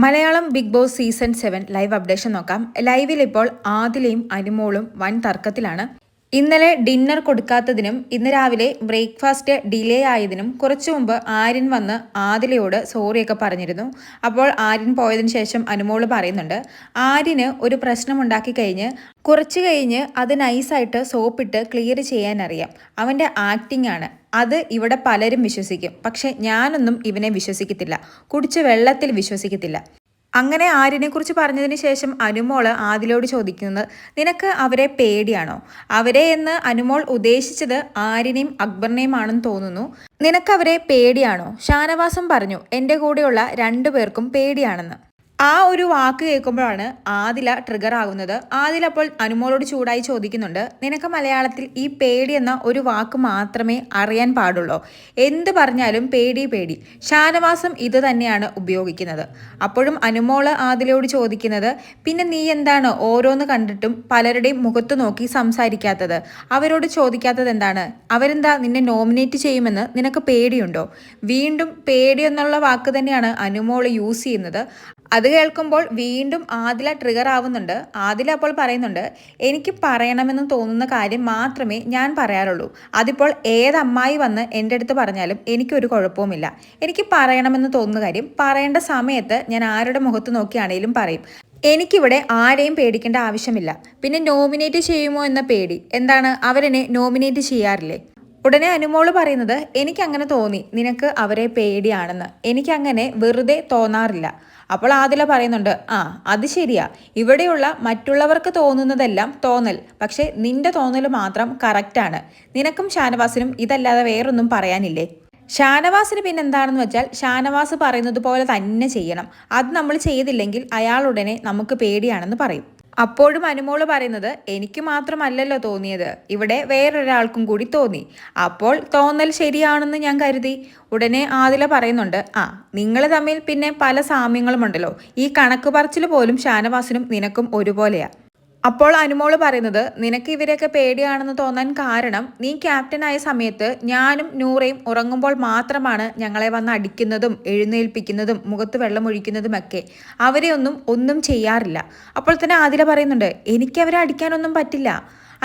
Malayalam Bigg Boss season 7 live updation നോക്കാം. ലൈവിൽ ഇപ്പോൾ ആദിലയും അനുമോളും വൻ തർക്കത്തിലാണ്. ഇന്നലെ ഡിന്നർ കൊടുക്കാത്തതിനും ഇന്ന് രാവിലെ ബ്രേക്ക്ഫാസ്റ്റ് ഡിലേ ആയതിനും കുറച്ചു മുമ്പ് ആര്യൻ വന്ന് ആദിലയോട് സോറിയൊക്കെ പറഞ്ഞിരുന്നു. അപ്പോൾ ആര്യൻ പോയതിനു ശേഷം അനുമോള് പറയുന്നുണ്ട്, ആര്യന് ഒരു പ്രശ്നമുണ്ടാക്കി കുറച്ച് കഴിഞ്ഞ് അത് നൈസായിട്ട് സോപ്പിട്ട് ക്ലിയർ ചെയ്യാൻ അറിയാം. അവൻ്റെ ആക്ടിംഗ് ആണ്. അത് ഇവിടെ പലരും വിശ്വസിക്കും. പക്ഷെ ഞാനൊന്നും ഇവനെ വിശ്വസിക്കത്തില്ല. കുടിച്ച വെള്ളത്തിൽ വിശ്വസിക്കത്തില്ല. അങ്ങനെ ആര്യനെക്കുറിച്ച് പറഞ്ഞതിന് ശേഷം അനുമോള് ആദിലോട് ചോദിക്കുന്നത്, നിനക്ക് അവരെ പേടിയാണോ? അവരെ എന്ന് അനുമോൾ ഉദ്ദേശിച്ചത് ആര്യനെയും അക്ബറിനെയും ആണെന്ന് തോന്നുന്നു. നിനക്കവരെ പേടിയാണോ? ഷാനവാസും പറഞ്ഞു എൻ്റെ കൂടെയുള്ള 2 പേർക്കും പേടിയാണെന്ന്. ആ ഒരു വാക്ക് കേൾക്കുമ്പോഴാണ് ആദില ട്രിഗർ ആകുന്നത്. ആദില അപ്പോൾ അനുമോളോട് ചൂടായി ചോദിക്കുന്നുണ്ട്, നിനക്ക് മലയാളത്തിൽ ഈ പേടി എന്ന ഒരു വാക്ക് മാത്രമേ അറിയാൻ പാടുള്ളൂ. എന്ത് പറഞ്ഞാലും പേടി പേടി. ഷാനവാസം ഇത് തന്നെയാണ് ഉപയോഗിക്കുന്നത്. അപ്പോഴും അനുമോള് ആദിലയോട് ചോദിക്കുന്നത്, പിന്നെ നീ എന്താണ് ഓരോന്ന് കണ്ടിട്ടും പലരുടെയും മുഖത്ത് നോക്കി സംസാരിക്കാത്തത്? അവരോട് ചോദിക്കാത്തത് എന്താണ്? അവരെന്താ നിന്നെ നോമിനേറ്റ് ചെയ്യുമെന്ന് നിനക്ക് പേടിയുണ്ടോ? വീണ്ടും പേടി എന്നുള്ള വാക്ക് തന്നെയാണ് അനുമോള് യൂസ് ചെയ്യുന്നത്. അത് കേൾക്കുമ്പോൾ വീണ്ടും ആദില ട്രിഗർ ആവുന്നുണ്ട്. ആദില അപ്പോൾ പറയുന്നുണ്ട്, എനിക്ക് പറയണമെന്ന് തോന്നുന്ന കാര്യം മാത്രമേ ഞാൻ പറയാറുള്ളൂ. അതിപ്പോൾ ഏതമ്മായി വന്ന് എൻ്റെ അടുത്ത് പറഞ്ഞാലും എനിക്കൊരു കുഴപ്പവുമില്ല. എനിക്ക് പറയണമെന്ന് തോന്നുന്ന കാര്യം പറയേണ്ട സമയത്ത് ഞാൻ ആരുടെ മുഖത്ത് നോക്കിയാണേലും പറയും. എനിക്കിവിടെ ആരെയും പേടിക്കേണ്ട ആവശ്യമില്ല. പിന്നെ നോമിനേറ്റ് ചെയ്യുമോ എന്ന പേടി എന്താണ്? അവരെന്നെ നോമിനേറ്റ് ചെയ്യാറില്ലേ? ഉടനെ അനുമോള് പറയുന്നത്, എനിക്കങ്ങനെ തോന്നി നിനക്ക് അവരെ പേടിയാണെന്ന്. എനിക്കങ്ങനെ വെറുതെ തോന്നാറില്ല. അപ്പോൾ ആദില പറയുന്നുണ്ട്, അത് ശരിയാ. ഇവിടെയുള്ള മറ്റുള്ളവർക്ക് തോന്നുന്നതെല്ലാം തോന്നൽ. പക്ഷെ നിന്റെ തോന്നൽ മാത്രം കറക്റ്റാണ്. നിനക്കും ഷാനവാസിനും ഇതല്ലാതെ വേറൊന്നും പറയാനില്ലേ? ഷാനവാസിന് പിന്നെ എന്താണെന്ന് വെച്ചാൽ ഷാനവാസ് പറയുന്നത് പോലെ തന്നെ ചെയ്യണം. അത് നമ്മൾ ചെയ്തില്ലെങ്കിൽ അയാൾ ഉടനെ നമുക്ക് പേടിയാണെന്ന് പറയും. അപ്പോഴും അനുമോള് പറയുന്നത്, എനിക്ക് മാത്രമല്ലല്ലോ തോന്നിയത്, ഇവിടെ വേറൊരാൾക്കും കൂടി തോന്നി. അപ്പോൾ തോന്നൽ ശരിയാണെന്ന് ഞാൻ കരുതി. ഉടനെ ആദില പറയുന്നുണ്ട്, നിങ്ങൾ തമ്മിൽ പിന്നെ പല സാമ്യങ്ങളുമുണ്ടല്ലോ. ഈ കണക്ക് പറച്ചിൽ പോലും ഷാനവാസിനും നിനക്കും ഒരുപോലെയാ. അപ്പോൾ അനുമോള് പറയുന്നത്, നിനക്ക് ഇവരെയൊക്കെ പേടിയാണെന്ന് തോന്നാൻ കാരണം നീ ക്യാപ്റ്റനായ സമയത്ത് ഞാനും നൂറയും ഉറങ്ങുമ്പോൾ മാത്രമാണ് ഞങ്ങളെ വന്ന് അടിക്കുന്നതും എഴുന്നേൽപ്പിക്കുന്നതും മുഖത്ത് വെള്ളമൊഴിക്കുന്നതുമൊക്കെ. അവരെ ഒന്നും ചെയ്യാറില്ല. അപ്പോൾ തന്നെ ആദില പറയുന്നുണ്ട്, എനിക്കവരെ അടിക്കാനൊന്നും പറ്റില്ല.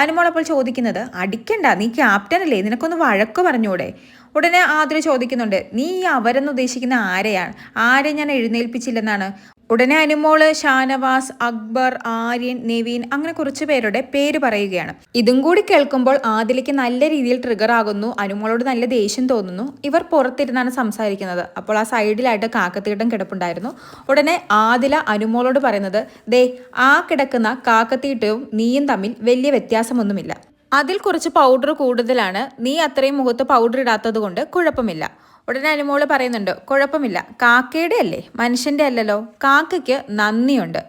അനുമോൾ അപ്പോൾ ചോദിക്കുന്നത്, അടിക്കണ്ട, നീ ക്യാപ്റ്റനല്ലേ, നിനക്കൊന്ന് വഴക്ക് പറഞ്ഞൂടെ? ഉടനെ ആദില ചോദിക്കുന്നുണ്ട്, നീ ഈ അവരെന്ന് ഉദ്ദേശിക്കുന്ന ആരെയാണ്? ആരെ ഞാൻ എഴുന്നേൽപ്പിച്ചില്ലെന്നാണ്? ഉടനെ അനുമോള് ഷാനവാസ്, അക്ബർ, ആര്യൻ, നെവീൻ അങ്ങനെ കുറച്ച് പേരുടെ പേര് പറയുകയാണ്. ഇതും കൂടി കേൾക്കുമ്പോൾ ആദിലയ്ക്ക് നല്ല രീതിയിൽ ട്രിഗർ ആകുന്നു. അനുമോളോട് നല്ല ദേഷ്യം തോന്നുന്നു. ഇവർ പുറത്തിരുന്നാണ് സംസാരിക്കുന്നത്. അപ്പോൾ ആ സൈഡിലായിട്ട് കാക്കത്തീട്ടം കിടപ്പുണ്ടായിരുന്നു. ഉടനെ ആദില അനുമോളോട് പറയുന്നത്, ദേ ആ കിടക്കുന്ന കാക്കത്തീട്ടവും നീയും തമ്മിൽ വലിയ വ്യത്യാസമൊന്നുമില്ല. അതിൽ കുറച്ച് പൗഡർ കൂടുതലാണ്. നീ അത്രയും മുഖത്ത് പൗഡർ ഇടാത്തത് കൊണ്ട് കുഴപ്പമില്ല. ഉടനെ അനുമോള് പറയുന്നുണ്ട്, കുഴപ്പമില്ല, കാക്കയുടെ അല്ലേ, മനുഷ്യൻ്റെ അല്ലല്ലോ. കാക്കയ്ക്ക് നന്ദിയുണ്ട്.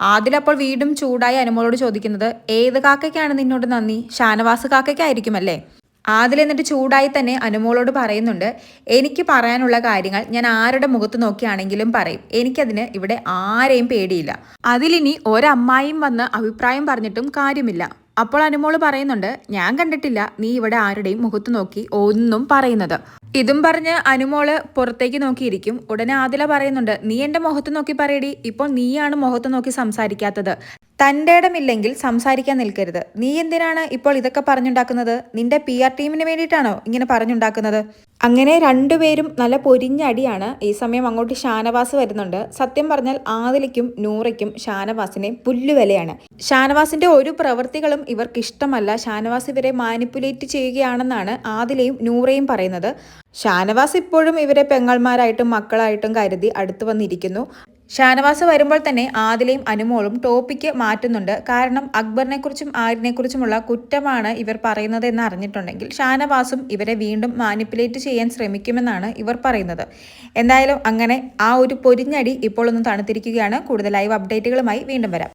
ആദിലപ്പോൾ വീണ്ടും ചൂടായി അനുമോളോട് ചോദിക്കുന്നത്, ഏത് കാക്കയ്ക്കാണ് നിന്നോട് നന്ദി? ഷാനവാസ് കാക്കയ്ക്കായിരിക്കുമല്ലേ? ആദിൽ എന്നിട്ട് ചൂടായി തന്നെ അനുമോളോട് പറയുന്നുണ്ട്, എനിക്ക് പറയാനുള്ള കാര്യങ്ങൾ ഞാൻ ആരുടെ മുഖത്ത് നോക്കിയാണെങ്കിലും പറയും. എനിക്കതിന് ഇവിടെ ആരെയും പേടിയില്ല. അതിലിനി ഒരമ്മായിയും വന്ന് അഭിപ്രായം പറഞ്ഞിട്ടും കാര്യമില്ല. അപ്പോൾ അനുമോള് പറയുന്നുണ്ട്, ഞാൻ കണ്ടിട്ടില്ല നീ ഇവിടെ ആരുടെയും മുഖത്ത് നോക്കി ഒന്നും പറയുന്നത്. ഇതും പറഞ്ഞ് അനുമോള് പുറത്തേക്ക് നോക്കിയിരിക്കും. ഉടനെ ആദില പറയുന്നുണ്ട്, നീ എൻ്റെ മുഖത്ത് നോക്കി പറയടി. ഇപ്പോൾ നീയാണ് മുഖത്ത് നോക്കി സംസാരിക്കാത്തത്. തൻ്റെ ഇടമില്ലെങ്കിൽ സംസാരിക്കാൻ നിൽക്കരുത്. നീ എന്തിനാണ് ഇപ്പോൾ ഇതൊക്കെ പറഞ്ഞുണ്ടാക്കുന്നത്? നിന്റെ PR ടീമിന് വേണ്ടിയിട്ടാണോ ഇങ്ങനെ പറഞ്ഞുണ്ടാക്കുന്നത്? അങ്ങനെ 2 പേരും നല്ല പൊരിഞ്ഞടിയാണ്. ഈ സമയം അങ്ങോട്ട് ഷാനവാസ് വരുന്നുണ്ട്. സത്യം പറഞ്ഞാൽ ആദിലയ്ക്കും നൂറയ്ക്കും ഷാനവാസിനെ പുല്ലുവിലയാണ്. ഷാനവാസിന്റെ ഒരു പ്രവൃത്തികളും ഇവർക്ക് ഇഷ്ടമല്ല. ഷാനവാസ് ഇവരെ മാനിപ്പുലേറ്റ് ചെയ്യുകയാണെന്നാണ് ആദിലയും നൂറയും പറയുന്നത്. ഷാനവാസ് ഇപ്പോഴും ഇവരെ പെങ്ങൾമാരായിട്ടും മക്കളായിട്ടും കരുതി അടുത്ത് വന്നിരിക്കുന്നു. ഷാനവാസ് വരുമ്പോൾ തന്നെ ആദിലയും അനുമോളും ടോപ്പിക്ക് മാറ്റുന്നുണ്ട്. കാരണം അക്ബറിനെക്കുറിച്ചും ആര്യനെക്കുറിച്ചുമുള്ള കുറ്റമാണ് ഇവർ പറയുന്നത് എന്ന് അറിഞ്ഞിട്ടുണ്ടെങ്കിൽ ഷാനവാസും ഇവരെ വീണ്ടും മാനിപ്പുലേറ്റ് ചെയ്യാൻ ശ്രമിക്കുമെന്നാണ് ഇവർ പറയുന്നത്. എന്തായാലും അങ്ങനെ ആ ഒരു പൊരിഞ്ഞടി ഇപ്പോൾ ഒന്ന് തണുത്തിരിക്കുകയാണ്. കൂടുതൽ ലൈവ് അപ്ഡേറ്റുകളുമായി വീണ്ടും വരാം.